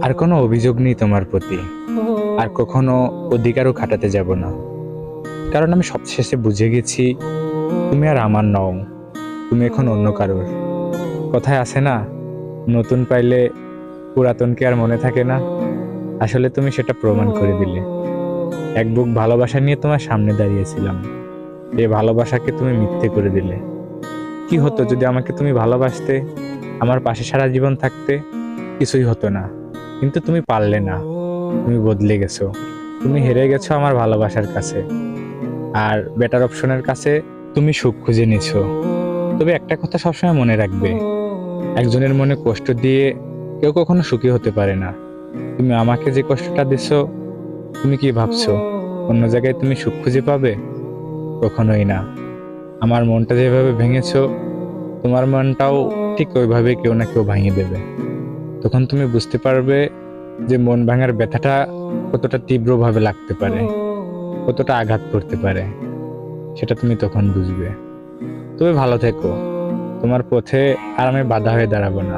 আর কোনো অভিযোগ নেই তোমার প্রতি, আর কখনো অধিকারও খাটাতে যাব না। কারণ আমি সবশেষে বুঝে গেছি তুমি আর আমার নও, তুমি এখন অন্য কারোর। কথায় আছে না, নতুন পাইলে পুরাতনকে আর মনে থাকে না। আসলে তুমি সেটা প্রমাণ করে দিলে। এক বুক ভালোবাসা নিয়ে তোমার সামনে দাঁড়িয়েছিলাম, এই ভালোবাসাকে তুমি মিথ্যে করে দিলে। কি হতো যদি আমাকে তুমি ভালোবাসতে, আমার পাশে সারা জীবন থাকতে? কিছুই হতো না। কিন্তু তুমি পারলে না, তুমি বদলে গেছো। তুমি হেরে গেছো আমার ভালোবাসার কাছে, আর বেটার অপশনের কাছে তুমি সুখ খুঁজে নিছো। তবে একটা কথা সবসময় মনে রাখবে, একজনের মনে কষ্ট দিয়ে কেউ কখনো সুখী হতে পারে না। তুমি আমাকে যে কষ্টটা দিছো, তুমি কি ভাবছো অন্য জায়গায় তুমি সুখ খুঁজে পাবে? কখনোই না। আমার মনটা যেভাবে ভেঙেছো, তোমার মনটাও ঠিক ওইভাবে কেউ না কেউ ভাঙিয়ে দেবে। তখন তুমি বুঝতে পারবে যে মন ভাঙার ব্যথাটা কতটা তীব্রভাবে লাগতে পারে, কতটা আঘাত করতে পারে। সেটা তুমি তখন বুঝবে। তবে ভালো থেকো, তোমার পথে আর আমি বাধা হয়ে দাঁড়াবো না।